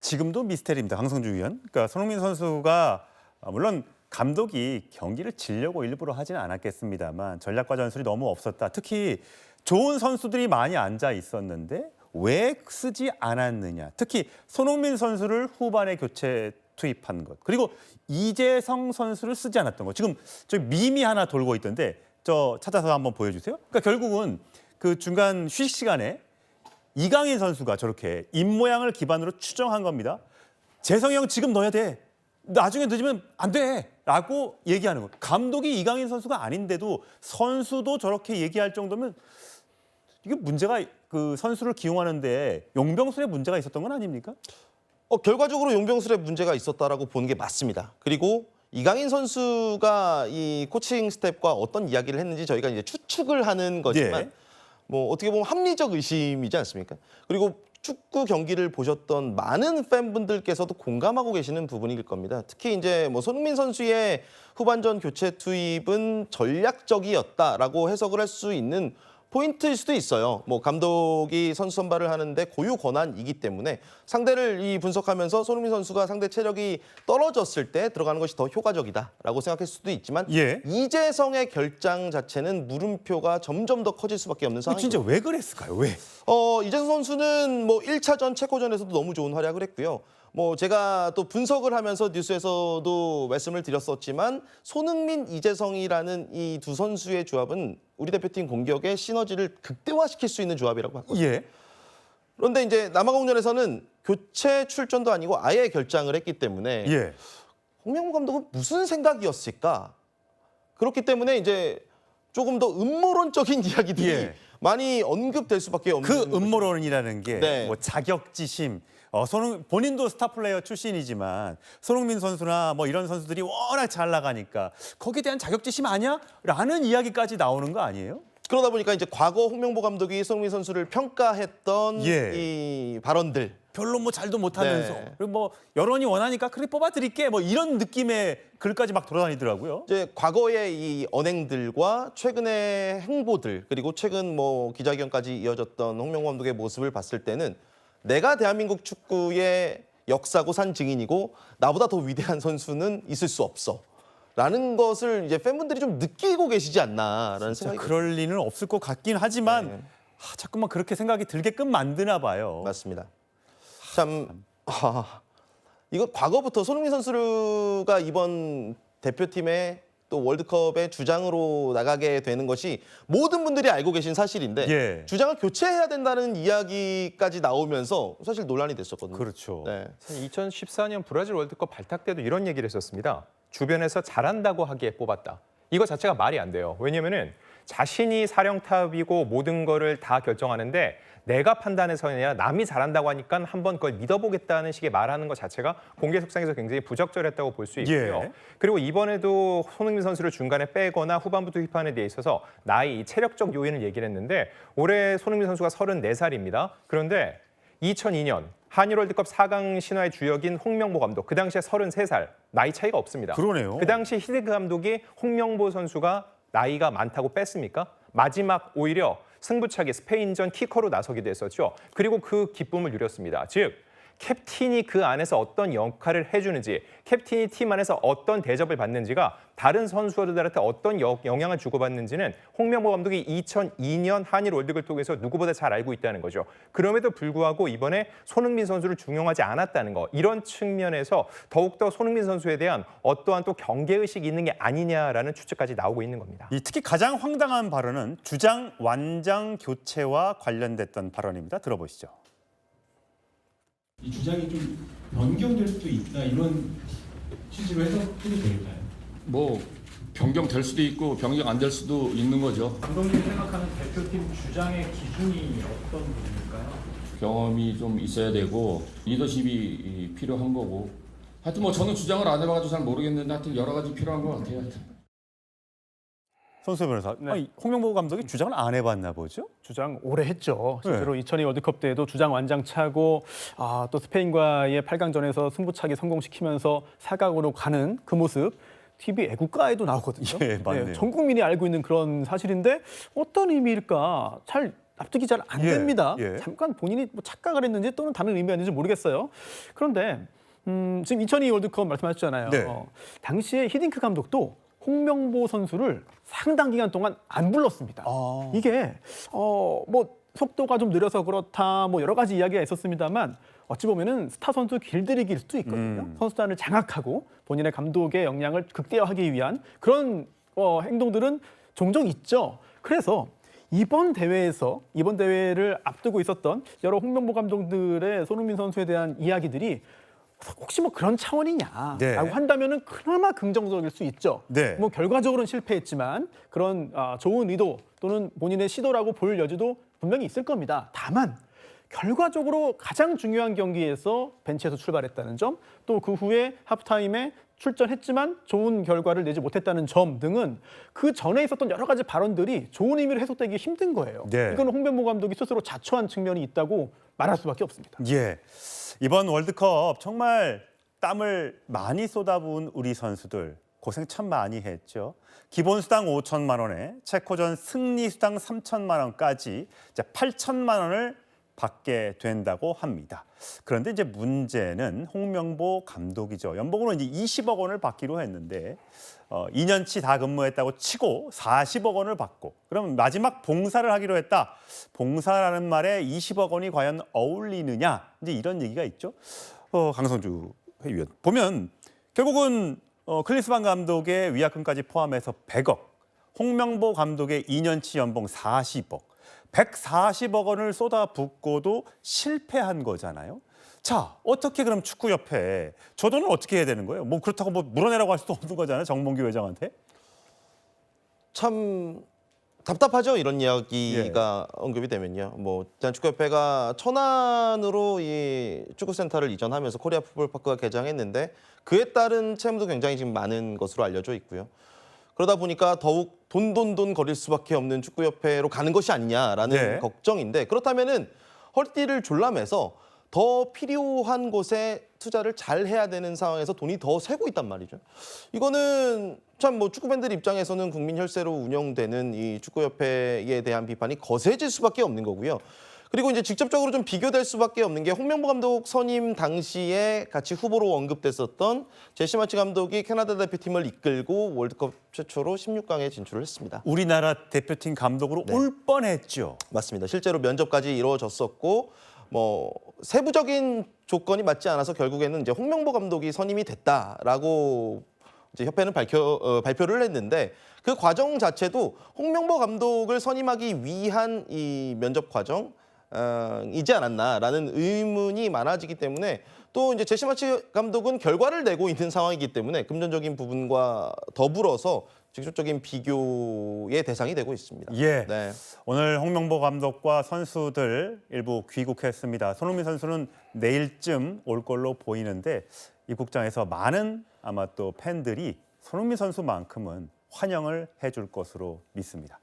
지금도 미스테리입니다. 강성주 위원. 그러니까 손흥민 선수가 물론 감독이 경기를 지려고 일부러 하지는 않았겠습니다만 전략과 전술이 너무 없었다. 특히 좋은 선수들이 많이 앉아 있었는데 왜 쓰지 않았느냐. 특히 손흥민 선수를 후반에 교체 투입한 것. 그리고 이재성 선수를 쓰지 않았던 것. 지금 저 밈이 하나 돌고 있던데 저 찾아서 한번 보여주세요. 그러니까 결국은 그 중간 휴식 시간에 이강인 선수가 저렇게 입모양을 기반으로 추정한 겁니다. 재성이 형 지금 넣어야 돼. 나중에 늦으면 안 돼. 라고 얘기하는 거. 감독이 이강인 선수가 아닌데도 선수도 저렇게 얘기할 정도면 이게 문제가 그 선수를 기용하는데 용병술에 문제가 있었던 건 아닙니까? 결과적으로 용병술에 문제가 있었다라고 보는 게 맞습니다. 그리고 이강인 선수가 이 코칭 스텝과 어떤 이야기를 했는지 저희가 이제 추측을 하는 거지만 예. 뭐 어떻게 보면 합리적 의심이지 않습니까? 그리고 축구 경기를 보셨던 많은 팬분들께서도 공감하고 계시는 부분일 겁니다. 특히 이제 뭐 손흥민 선수의 후반전 교체 투입은 전략적이었다라고 해석을 할 수 있는 포인트일 수도 있어요. 뭐 감독이 선수 선발을 하는데 고유 권한이기 때문에 상대를 분석하면서 손흥민 선수가 상대 체력이 떨어졌을 때 들어가는 것이 더 효과적이다라고 생각할 수도 있지만 예. 이재성의 결장 자체는 물음표가 점점 더 커질 수밖에 없는 상황이죠. 진짜 왜 그랬을까요? 왜? 이재성 선수는 뭐 1차전 체코전에서도 너무 좋은 활약을 했고요. 뭐 제가 또 분석을 하면서 뉴스에서도 말씀을 드렸었지만 손흥민, 이재성이라는 이 두 선수의 조합은 우리 대표팀 공격의 시너지를 극대화시킬 수 있는 조합이라고 봤거든요. 예. 그런데 이제 남아공전에서는 교체 출전도 아니고 아예 결장을 했기 때문에 예. 홍명보 감독은 무슨 생각이었을까? 그렇기 때문에 이제 조금 더 음모론적인 이야기들이 예. 많이 언급될 수밖에 없는 그 음모론이라는 게 네. 뭐 자격지심, 본인도 스타 플레이어 출신이지만 손흥민 선수나 뭐 이런 선수들이 워낙 잘 나가니까 거기에 대한 자격지심 아니야? 라는 이야기까지 나오는 거 아니에요? 그러다 보니까 이제 과거 홍명보 감독이 손흥민 선수를 평가했던 예. 이 발언들 별로 뭐 잘도 못하면서 네. 그리고 뭐 여론이 원하니까 그래 뽑아드릴게 뭐 이런 느낌의 글까지 막 돌아다니더라고요. 이제 과거의 이 언행들과 최근의 행보들 그리고 최근 뭐 기자회견까지 이어졌던 홍명보 감독의 모습을 봤을 때는 내가 대한민국 축구의 역사고산 증인이고 나보다 더 위대한 선수는 있을 수 없어. 라는 것을 이제 팬분들이 좀 느끼고 계시지 않나라는 진짜 생각이 그럴 리는 없을 것 같긴 하지만 네. 자꾸만 그렇게 생각이 들게끔 만드나 봐요. 맞습니다. 참 이거 과거부터 손흥민 선수가 이번 대표팀의 또 월드컵의 주장으로 나가게 되는 것이 모든 분들이 알고 계신 사실인데 예. 주장을 교체해야 된다는 이야기까지 나오면서 사실 논란이 됐었거든요. 그렇죠. 네. 2014년 브라질 월드컵 발탁 때도 이런 얘기를 했었습니다. 주변에서 잘한다고 하기에 뽑았다. 이거 자체가 말이 안 돼요. 왜냐면은 자신이 사령탑이고 모든 거를 다 결정하는데 내가 판단해서냐 아니라 남이 잘한다고 하니까 한번 그걸 믿어보겠다는 식의 말하는 것 자체가 공개 속상에서 굉장히 부적절했다고 볼 수 있고요. 예. 그리고 이번에도 손흥민 선수를 중간에 빼거나 후반부 투입하는 데 있어서 나이, 체력적 요인을 얘기를 했는데 올해 손흥민 선수가 34살입니다. 그런데 2002년 한일 월드컵 4강 신화의 주역인 홍명보 감독, 그 당시에 33살, 나이 차이가 없습니다. 그러네요. 그 당시 히딩크 감독이 홍명보 선수가 나이가 많다고 뺐습니까? 마지막 오히려 승부차기 스페인전 키커로 나서기도 했었죠. 그리고 그 기쁨을 누렸습니다. 즉 캡틴이 그 안에서 어떤 역할을 해주는지, 캡틴이 팀 안에서 어떤 대접을 받는지가 다른 선수들한테 어떤 영향을 주고받는지는 홍명보 감독이 2002년 한일 월드컵을 통해서 누구보다 잘 알고 있다는 거죠. 그럼에도 불구하고 이번에 손흥민 선수를 중용하지 않았다는 거, 이런 측면에서 더욱더 손흥민 선수에 대한 어떠한 또 경계의식이 있는 게 아니냐라는 추측까지 나오고 있는 겁니다. 특히 가장 황당한 발언은 주장 완장 교체와 관련됐던 발언입니다. 들어보시죠. 이 주장이 좀 변경될 수도 있다 이런 취지로 해석해도 될까요? 뭐 변경될 수도 있고 변경 안 될 수도 있는 거죠. 감독님이 생각하는 대표팀 주장의 기준이 어떤 부분일까요? 경험이 좀 있어야 되고 리더십이 필요한 거고 하여튼 뭐 저는 주장을 안 해봐가지고 잘 모르겠는데 하여튼 여러 가지 필요한 것 같아요. 하여튼. 손수호 변호사, 아니, 홍명보 감독이 주장을 안 해봤나 보죠? 주장 오래 했죠. 실제로 2002 월드컵 때도 주장 완장 차고 또 스페인과의 8강전에서 승부차기 성공시키면서 4강으로 가는 그 모습 TV 애국가에도 나오거든요. 예, 맞네요. 전 국민이 알고 있는 그런 사실인데 어떤 의미일까 잘 납득이 잘 안 예, 됩니다. 예. 잠깐 본인이 뭐 착각을 했는지 또는 다른 의미였는지 모르겠어요. 그런데 지금 2002 월드컵 말씀하셨잖아요. 네. 당시에 히딩크 감독도 홍명보 선수를 상당 기간 동안 안 불렀습니다. 이게 뭐 속도가 좀 느려서 그렇다, 뭐 여러 가지 이야기가 있었습니다만 어찌 보면은 스타 선수 길들이기일 수도 있거든요. 선수단을 장악하고 본인의 감독의 역량을 극대화하기 위한 그런 행동들은 종종 있죠. 그래서 이번 대회를 앞두고 있었던 여러 홍명보 감독들의 손흥민 선수에 대한 이야기들이 혹시 뭐 그런 차원이냐라고 네. 한다면은 그나마 긍정적일 수 있죠. 네. 뭐 결과적으로는 실패했지만 그런 좋은 의도 또는 본인의 시도라고 볼 여지도 분명히 있을 겁니다. 다만 결과적으로 가장 중요한 경기에서 벤치에서 출발했다는 점, 또 그 후에 하프타임에 출전했지만 좋은 결과를 내지 못했다는 점 등은 그 전에 있었던 여러 가지 발언들이 좋은 의미로 해석되기 힘든 거예요. 네. 이건 홍명보 감독이 스스로 자초한 측면이 있다고 말할 수밖에 없습니다. 예. 이번 월드컵 정말 땀을 많이 쏟아부은 우리 선수들 고생 참 많이 했죠. 기본 수당 5천만 원에 체코전 승리 수당 3천만 원까지 이제 8천만 원을 받게 된다고 합니다. 그런데 이제 문제는 홍명보 감독이죠. 연봉으로 이제 20억 원을 받기로 했는데 2년치 다 근무했다고 치고 40억 원을 받고 그럼 마지막 봉사를 하기로 했다. 봉사라는 말에 20억 원이 과연 어울리느냐? 이제 이런 얘기가 있죠. 강성주 회의원 보면 결국은 클린스만 감독의 위약금까지 포함해서 100억, 홍명보 감독의 2년치 연봉 40억, 140억 원을 쏟아붓고도 실패한 거잖아요. 자, 어떻게 그럼 축구협회 저 돈은 어떻게 해야 되는 거예요? 뭐 그렇다고 뭐 물어내라고 할 수도 없는 거잖아요. 정몽규 회장한테. 참 답답하죠. 이런 이야기가 언급이 되면요. 뭐 대한축구협회가 천안으로 이 축구센터를 이전하면서 코리아 풋볼파크가 개장했는데 그에 따른 채무도 굉장히 지금 많은 것으로 알려져 있고요. 그러다 보니까 더욱 돈 거릴 수밖에 없는 축구협회로 가는 것이 아니냐라는 네. 걱정인데 그렇다면은 허리띠를 졸라매서 더 필요한 곳에 투자를 잘 해야 되는 상황에서 돈이 더 새고 있단 말이죠. 이거는 참 뭐 축구팬들 입장에서는 국민 혈세로 운영되는 이 축구협회에 대한 비판이 거세질 수밖에 없는 거고요. 그리고 이제 직접적으로 좀 비교될 수밖에 없는 게 홍명보 감독 선임 당시에 같이 후보로 언급됐었던 제시 마치 감독이 캐나다 대표팀을 이끌고 월드컵 최초로 16강에 진출을 했습니다. 우리나라 대표팀 감독으로 올 뻔했죠. 맞습니다. 실제로 면접까지 이루어졌었고 뭐 세부적인 조건이 맞지 않아서 결국에는 이제 홍명보 감독이 선임이 됐다라고 이제 협회는 발표를 했는데 그 과정 자체도 홍명보 감독을 선임하기 위한 이 면접 과정 이지 않았나라는 의문이 많아지기 때문에 또 이제 제시 마치 감독은 결과를 내고 있는 상황이기 때문에 금전적인 부분과 더불어서 직접적인 비교의 대상이 되고 있습니다. 예. 네. 오늘 홍명보 감독과 선수들 일부 귀국했습니다. 손흥민 선수는 내일쯤 올 걸로 보이는데 입국장에서 많은 아마 또 팬들이 손흥민 선수만큼은 환영을 해줄 것으로 믿습니다.